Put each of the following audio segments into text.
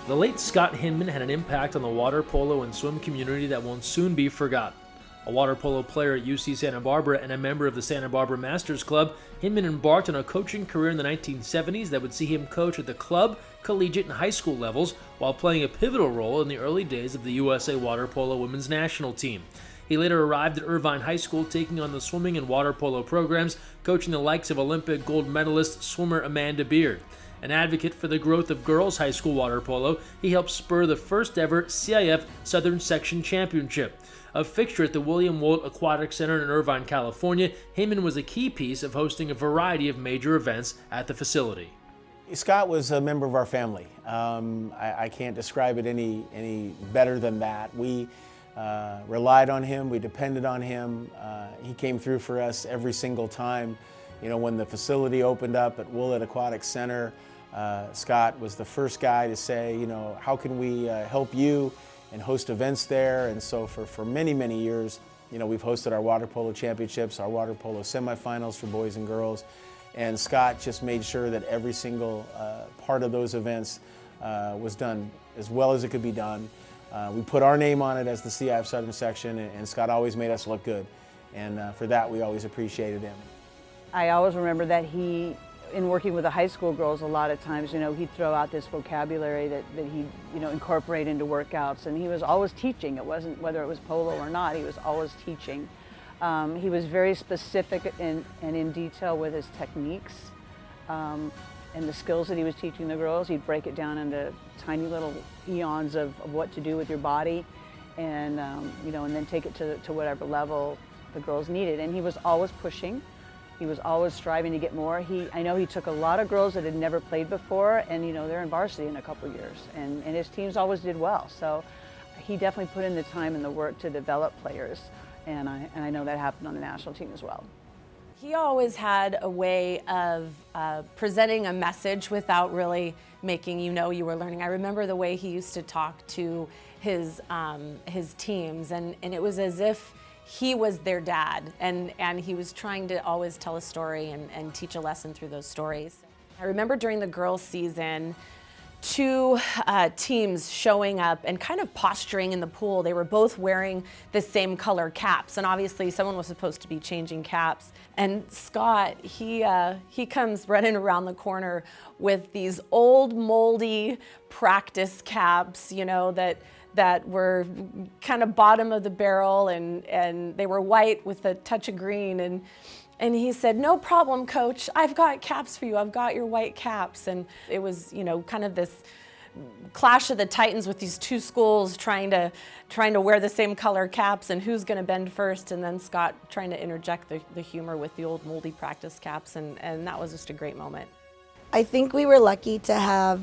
The late Scott Hinman had an impact on the water polo and swim community that won't soon be forgotten. A water polo player at UC Santa Barbara and a member of the Santa Barbara Masters Club, Hinman embarked on a coaching career in the 1970s that would see him coach at the club, collegiate, and high school levels while playing a pivotal role in the early days of the USA Water Polo Women's National Team. He later arrived at Irvine High School, taking on the swimming and water polo programs, coaching the likes of Olympic gold medalist swimmer Amanda Beard. An advocate for the growth of girls high school water polo, he helped spur the first ever CIF-Southern Section championship. A fixture at the William Woollett Aquatics Center in Irvine, California, Hinman was a key piece of hosting a variety of major events at the facility. Scott was a member of our family. I can't describe it any better than that. We relied on him, we depended on him. He came through for us every single time. You know, when the facility opened up at Woollett Aquatics Center, Scott was the first guy to say, you know, how can we help you and host events there? And so for many, many years, you know, we've hosted our water polo championships, our water polo semifinals for boys and girls. And Scott just made sure that every single part of those events was done as well as it could be done. We put our name on it as the CIF-Southern Section, and Scott always made us look good. And for that, we always appreciated him. I always remember that he, in working with the high school girls, a lot of times, you know, he'd throw out this vocabulary that he'd, you know, incorporate into workouts, and he was always teaching. It wasn't whether it was polo or not, he was always teaching. He was very specific and in detail with his techniques and the skills that he was teaching the girls. He'd break it down into tiny little eons of what to do with your body, and you know, and then take it to whatever level the girls needed. And he was always pushing. He was always striving to get more. I know he took a lot of girls that had never played before, and you know, they're in varsity in a couple years, and his teams always did well. So he definitely put in the time and the work to develop players, and I know that happened on the national team as well. He always had a way of presenting a message without really making you know you were learning. I remember the way he used to talk to his teams, and it was as if he was their dad, and he was trying to always tell a story and teach a lesson through those stories. I remember during the girls' season, two teams showing up and kind of posturing in the pool. They were both wearing the same color caps, and obviously someone was supposed to be changing caps. And Scott, he comes running around the corner with these old moldy practice caps, you know, that were kind of bottom of the barrel, and they were white with a touch of green, and he said, "No problem, coach, I've got caps for you, I've got your white caps." And it was, you know, kind of this clash of the titans with these two schools trying to wear the same color caps, and who's going to bend first, and then Scott trying to interject the humor with the old moldy practice caps, and that was just a great moment. I think we were lucky to have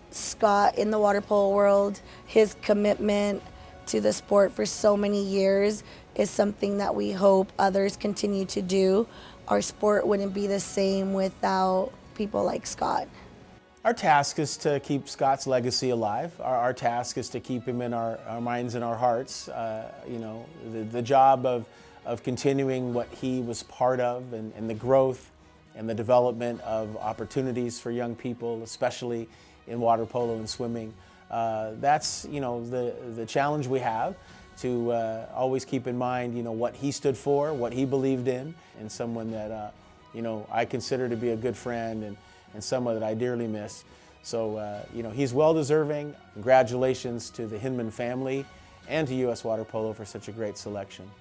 Scott in the water polo world. His commitment to the sport for so many years is something that we hope others continue to do. Our sport wouldn't be the same without people like Scott. Our task is to keep Scott's legacy alive. Our task is to keep him in our minds and our hearts. You know, the job of continuing what he was part of, and the growth and the development of opportunities for young people, especially in water polo and swimming. That's, you know, the challenge we have, to always keep in mind, you know, what he stood for, what he believed in, and someone that, you know, I consider to be a good friend, and someone that I dearly miss. So, you know, he's well deserving. Congratulations to the Hinman family and to U.S. Water Polo for such a great selection.